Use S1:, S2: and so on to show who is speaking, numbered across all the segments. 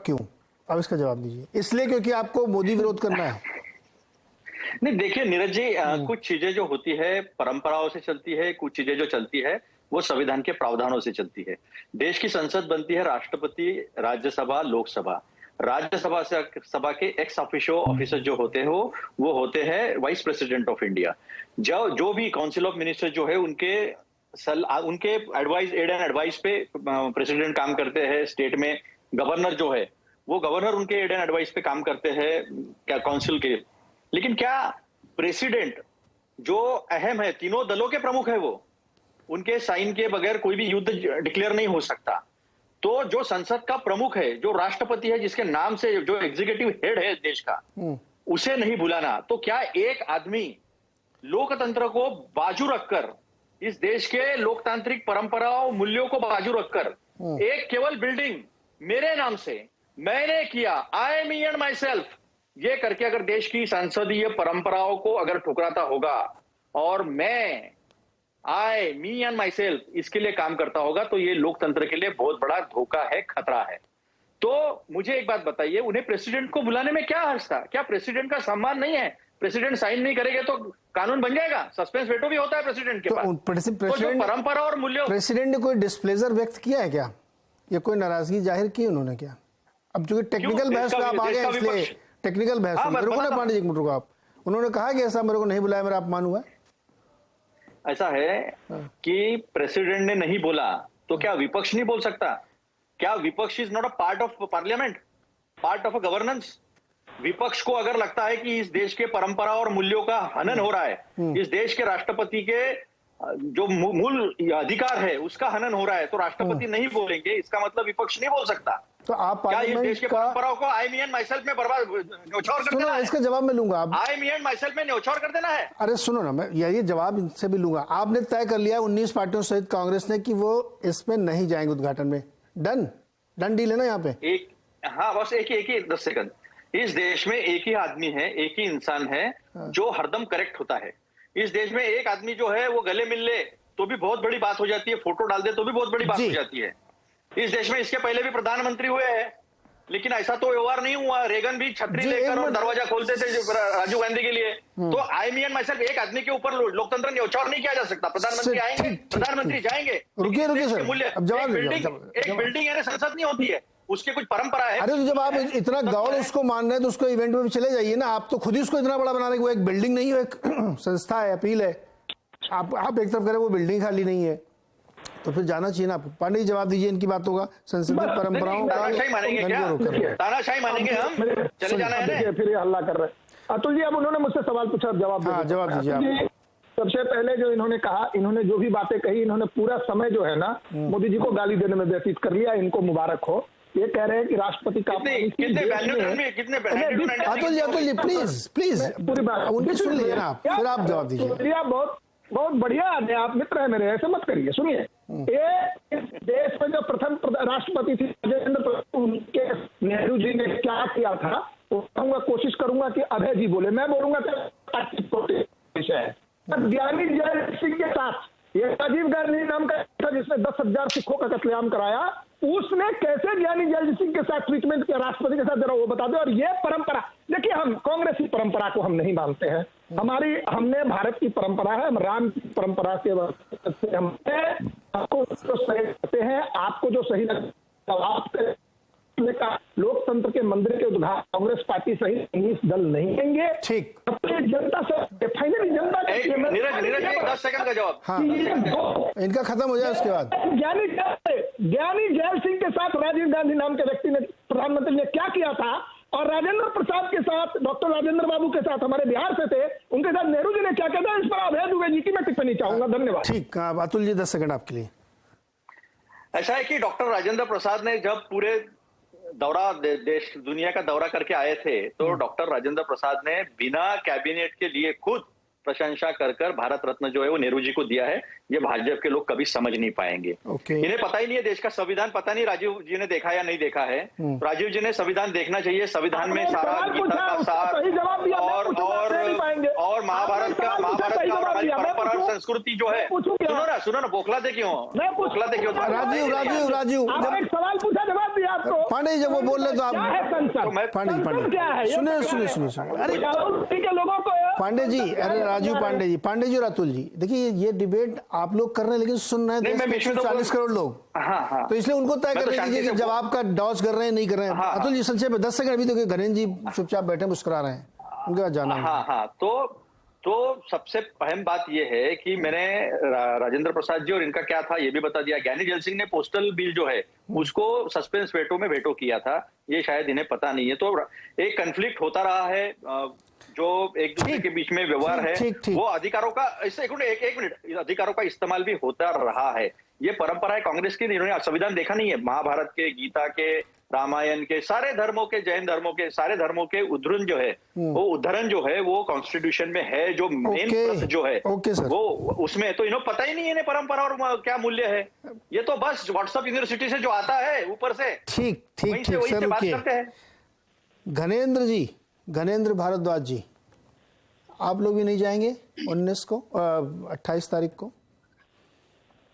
S1: क्यों? अब इसका जवाब दीजिए। इसलिए क्योंकि आपको मोदी विरोध करना है?
S2: नहीं, देखिए नीरज जी, कुछ चीजें जो होती है परंपराओं से चलती है, कुछ चीजें जो चलती है वो संविधान के प्रावधानों से चलती है। देश की संसद बनती है राष्ट्रपति, राज्यसभा, लोकसभा। राज्यसभा से सभा के एक्स ऑफिशियो ऑफिसर जो होते हो वो होते हैं वाइस प्रेसिडेंट ऑफ इंडिया। जो भी काउंसिल ऑफ मिनिस्टर जो है उनके एडवाइस, एड एंड एडवाइस पे प्रेसिडेंट काम करते हैं। स्टेट में गवर्नर जो है वो गवर्नर उनके एड एंड एडवाइस पे काम करते हैं क्या काउंसिल के। लेकिन क्या प्रेसिडेंट जो अहम है, तीनों दलों के प्रमुख है, वो उनके साइन के बगैर कोई भी युद्ध डिक्लेयर नहीं हो सकता। तो जो संसद का प्रमुख है, जो राष्ट्रपति है, जिसके नाम से जो एग्जीक्यूटिव हेड है देश का, उसे नहीं बुलाना, तो क्या एक आदमी लोकतंत्र को बाजू रखकर, इस देश के लोकतांत्रिक परंपराओं मूल्यों को बाजू रखकर, एक केवल बिल्डिंग मेरे नाम से मैंने किया, आई मी एंड माई सेल्फ, ये करके अगर देश की संसदीय परंपराओं को अगर ठुकराता होगा और मैं आई मी एंड माई सेल्फ इसके लिए काम करता होगा, तो ये लोकतंत्र के लिए बहुत बड़ा धोखा है, खतरा है। तो मुझे एक बात बताइए, उन्हें प्रेसिडेंट को बुलाने में क्या हर्ज था? क्या प्रेसिडेंट का सम्मान नहीं है? प्रेसिडेंट साइन नहीं करेंगे तो कानून बन जाएगा? सस्पेंस वेटो भी होता है प्रेसिडेंट के पास। तो जो परंपरा और मूल्य,
S1: प्रेसिडेंट ने कोई डिस्प्लेजर व्यक्त किया है क्या? या कोई नाराजगी जाहिर की उन्होंने क्या? अब चूंकि टेक्निकल बहस पे आप आ गए, इसलिए टेक्निकल बहस पांडे जी, एक मिनट रुको आप। उन्होंने कहा कि ऐसा मेरे को नहीं बुलाया, मेरा अपमान हुआ।
S2: ऐसा है कि प्रेसिडेंट ने नहीं बोला तो क्या विपक्ष नहीं बोल सकता? क्या विपक्ष is not a part of parliament, part of a governance? विपक्ष को अगर लगता है कि इस देश के परंपरा और मूल्यों का हनन हो रहा है, इस देश के राष्ट्रपति के जो मूल अधिकार है उसका हनन हो रहा है, तो राष्ट्रपति नहीं बोलेंगे, इसका मतलब विपक्ष नहीं बोल सकता।
S1: तो आप
S2: क्या इस देश के परंपराओं को आई मी एंड माई सेल्फ में बर्बाद न्यौछावर कर देना है?
S1: इसका जवाब मैं लूंगा।
S2: आई मी एंड माई सेल्फ में न्यौछावर कर देना है? अरे
S1: सुनो ना, मैं ये जवाब इनसे भी लूंगा। आपने तय कर लिया 19 पार्टियों सहित कांग्रेस ने कि वो इसमें नहीं जाएंगे उद्घाटन में। डन डील है ना यहाँ पे?
S2: हाँ, बस एक ही 10 सेकंड। इस देश में एक ही आदमी है, एक ही इंसान है जो हरदम करेक्ट होता है। इस देश में एक आदमी जो है वो गले मिल ले तो भी बहुत बड़ी बात हो जाती है, फोटो डाल दे तो भी बहुत बड़ी बात हो जाती है। इस देश में इसके पहले भी प्रधानमंत्री हुए हैं, लेकिन ऐसा तो व्यवहार नहीं हुआ। रेगन भी छतरी लेकर और दरवाजा खोलते थे राजीव गांधी के लिए। तो आई मी एंड माई सेल्फ, एक आदमी के ऊपर लोकतंत्र न्यौछावर नहीं किया जा सकता। प्रधानमंत्री आएंगे, प्रधानमंत्री जाएंगे।
S1: रुकिए सर, अब जवाब
S2: एक बिल्डिंग है, संसद नहीं होती है, उसके कुछ परंपरा है।
S1: अरे तो जब आप इतना गौर उसको मान रहे हैं तो उसको इवेंट में भी चले जाइए ना। आप तो खुद ही उसको इतना बड़ा बना रहे हैं। वो एक बिल्डिंग नहीं है, एक संस्था है, अपील है। आप एक तरफ करें, वो बिल्डिंग खाली नहीं है, तो फिर जाना चाहिए ना। पांडे जी जवाब दीजिए इनकी बातों का। संसदीय परंपराओं का
S2: तानाशाही मानेंगे क्या? तानाशाही मानेंगे हम? चले जाना है,
S3: फिर हल्ला कर रहे हैं। अतुल जी, अब उन्होंने मुझसे सवाल पूछा, जवाब
S1: दीजिए आप।
S3: सबसे पहले जो इन्होंने कहा, इन्होंने जो भी बातें कही, इन्होंने पूरा समय जो है ना मोदी जी को गाली देने में व्यतीत कर लिया। इनको मुबारक हो। ये कह रहे हैं कि राष्ट्रपति का
S1: अतुल जी प्लीज
S3: पूरी बात
S1: उनकी सुन लीजिए ना, फिर आप जवाब दीजिए।
S3: बहुत बढ़िया आदमी, आप मित्र है मेरे, ऐसे मत करिए। सुनिए, ये देश में जो प्रथम राष्ट्रपति थी राजेंद्र प्रसाद, उनके नेहरू जी ने क्या किया था वो कहूंगा, कोशिश करूंगा कि अभय जी बोले, मैं बोलूंगा ज्ञानी जैल सिंह के साथ ये राजीव गांधी नाम का था जिसने 10,000 सिखों का कत्लेआम कराया, उसने कैसे ज्ञानी जैल सिंह के साथ ट्रीटमेंट किया राष्ट्रपति के साथ, जरा वो बता दो। और ये परंपरा देखिए, हम कांग्रेसी परंपरा को हम नहीं मानते हैं। हमने भारत की परंपरा है, हम राम की परंपरा के आपको जो सही लगते हैं, आपको जो सही लगता लोकतंत्र के मंदिर के उद्घाटन कांग्रेस पार्टी सहित 19 दल नहीं देंगे।
S1: ठीक,
S3: जनता से फाइनली जनता
S2: नीरज 10 सेकंड का जवाब।
S1: हाँ, इनका खत्म हो जाए उसके बाद।
S3: ज्ञानी जैल सिंह के साथ राजीव गांधी नाम के व्यक्ति ने, प्रधानमंत्री ने क्या किया था, और राजेंद्र प्रसाद के साथ, डॉक्टर राजेंद्र बाबू के साथ, हमारे बिहार से थे, उनके साथ नेहरू जी ने क्या किया था, इस पर अभय दुबे जी की मैं टिप्पणी चाहूंगा। धन्यवाद।
S1: ठीक, अतुल जी 10 सेकंड आपके लिए।
S2: ऐसा है कि डॉक्टर राजेंद्र प्रसाद ने जब पूरे दौरा देश दुनिया का दौरा करके आए थे, तो डॉक्टर राजेंद्र प्रसाद ने बिना कैबिनेट के लिए खुद प्रशंसा कर भारत रत्न जो है वो नेहरू जी को दिया है। ये भाजपा के लोग कभी समझ नहीं पाएंगे। इन्हें पता ही नहीं है देश का संविधान, पता नहीं राजीव जी ने देखा या नहीं देखा है। राजीव जी ने संविधान देखना चाहिए। संविधान में सारा गीता का सार और और महाभारत का और हमारी परंपरा और संस्कृति जो है, सुनो ना बौखलाते क्यों? बौखलाते क्यों?
S1: राजीव
S3: आप एक सवाल पूछा, जवाब दिया आपको।
S1: पांडे जी जब वो बोल रहे तो आप
S3: क्या है संसद?
S1: पांडे
S3: क्या है?
S1: सुनिए अरे
S3: के लोगों को
S1: पांडे जी, अरे राजीव पांडे जी और अतुल जी, देखिए ये डिबेट आप लोग कर रहे हैं लेकिन सुन रहे हैं 140 करोड़ लोग,
S2: हाँ,
S1: तो इसलिए उनको तय कर दीजिए कि जब आपका डॉज कर रहे हैं नहीं कर रहे हैं। अतुल जी संक्षेप में 10 सेकंड। अभी तो घरेन जी चुपचाप बैठे मुस्कुरा रहे हैं, उनके बाद जाना।
S2: हाँ, तो सबसे अहम बात यह है कि मैंने राजेंद्र प्रसाद जी और इनका क्या था ये भी बता दिया। ज्ञानी जैल सिंह ने पोस्टल बिल जो है उसको सस्पेंस वेटो में वेटो किया था, ये शायद इन्हें पता नहीं है। तो एक कन्फ्लिक्ट होता रहा है, जो एक दूसरे के बीच में व्यवहार है वो अधिकारों का, एक मिनट, अधिकारों का इस्तेमाल भी होता रहा है। ये परंपरा है कांग्रेस की। इन्होंने संविधान देखा नहीं है? महाभारत के, गीता के, रामायण के, सारे धर्मों के, जैन धर्मों के, सारे धर्मों के उद्धरण जो है वो उद्धरण जो है वो कॉन्स्टिट्यूशन में है, जो मेन प्रश्न जो है वो उसमें, तो इन्हें पता ही नहीं है इन्हें परंपरा और क्या मूल्य है। ये तो बस व्हाट्सएप यूनिवर्सिटी से जो आता है ऊपर से,
S1: ठीक
S2: वहीं से बात करते हैं।
S1: घनेंद्र जी, घनेंद्र भारद्वाज जी, आप लोग भी नहीं जाएंगे 19 को 28 तारीख को?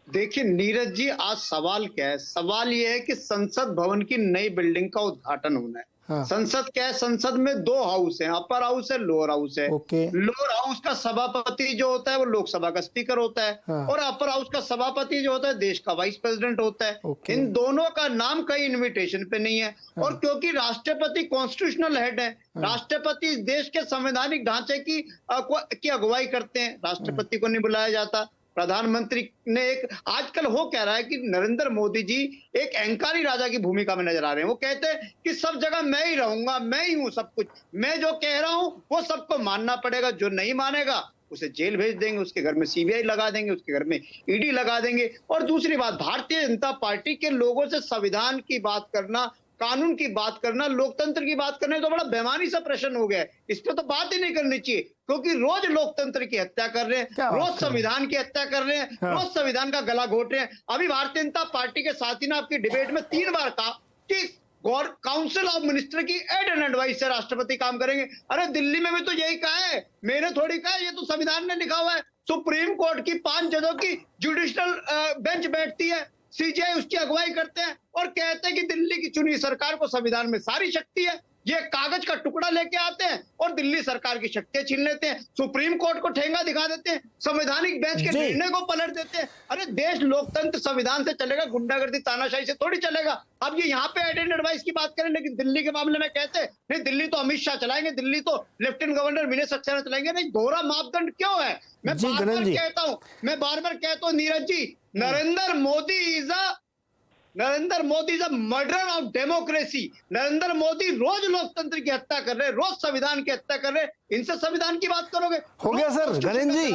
S4: देखिए नीरज जी, आज सवाल क्या है? सवाल यह है कि संसद भवन की नई बिल्डिंग का उद्घाटन होना है।
S1: हाँ।
S4: संसद क्या है? संसद में 2 हाउस हैं, अपर हाउस है, लोअर हाउस है। लोअर हाउस का सभापति जो होता है वो लोकसभा का स्पीकर होता है।
S1: हाँ।
S4: और अपर हाउस का सभापति जो होता है देश का वाइस प्रेसिडेंट होता है। इन दोनों का नाम कहीं इन्विटेशन पे नहीं है।
S1: हाँ।
S4: और क्योंकि राष्ट्रपति कॉन्स्टिट्यूशनल हेड है, राष्ट्रपति देश के संवैधानिक ढांचे की अगुवाई करते हैं, राष्ट्रपति को नहीं बुलाया जाता। प्रधानमंत्री ने आजकल हो कह रहा है कि नरेंद्र मोदी जी एक अहंकारी राजा की भूमिका में नजर आ रहे हैं। वो कहते हैं कि सब जगह मैं ही रहूंगा, मैं ही हूं सब कुछ, मैं जो कह रहा हूं वो सबको मानना पड़ेगा, जो नहीं मानेगा उसे जेल भेज देंगे, उसके घर में सीबीआई लगा देंगे, उसके घर में ईडी लगा देंगे। और दूसरी बात, भारतीय जनता पार्टी के लोगों से संविधान की बात करना, कानून की बात करना, लोकतंत्र की बात करना तो बड़ा बेमानी सा प्रश्न हो गया है। इस पे तो बात ही नहीं करनी चाहिए, क्योंकि रोज लोकतंत्र की हत्या कर रहे हैं, रोज संविधान की हत्या कर रहे हैं, रोज संविधान का गला घोट रहे हैं। अभी भारतीय जनता पार्टी के साथी ने आपकी डिबेट में 3 बार कहा कि काउंसिल ऑफ मिनिस्टर की एड एंड एडवाइस से राष्ट्रपति काम करेंगे। अरे दिल्ली में भी तो यही कहा है, मैंने थोड़ी कहा, ये तो संविधान में लिखा हुआ है। सुप्रीम कोर्ट की 5 जजों की जुडिशल बेंच बैठती है, सीजीआई उसकी अगुवाई करते हैं और कहते हैं कि दिल्ली की चुनी सरकार को संविधान में सारी शक्ति है। ये कागज का टुकड़ा लेके आते हैं और दिल्ली सरकार की शक्तियां छीन लेते हैं, सुप्रीम कोर्ट को ठेंगा दिखा देते हैं, संवैधानिक बेंच के निर्णय को पलट देते हैं। अरे देश लोकतंत्र संविधान से चलेगा, गुंडागर्दी तानाशाही से थोड़ी चलेगा। अब ये यहाँ पे एड एंड एडवाइस की बात करें, लेकिन दिल्ली के मामले में कहते हैं नहीं दिल्ली तो अमित शाह चलाएंगे, दिल्ली तो लेफ्टिनेंट गवर्नर विनय सक्सेना चलाएंगे। नहीं, दोहरा मापदंड क्यों है? मैं बार बार कहता हूँ Neeraj ji, Narendra Modi is a murderer of democracy. Narendra Modi रोज लोकतंत्र की हत्या कर रहे हैं, रोज संविधान की हत्या कर रहे हैं। इनसे संविधान की बात करोगे?
S1: हो गया सर, घनेंद्र जी।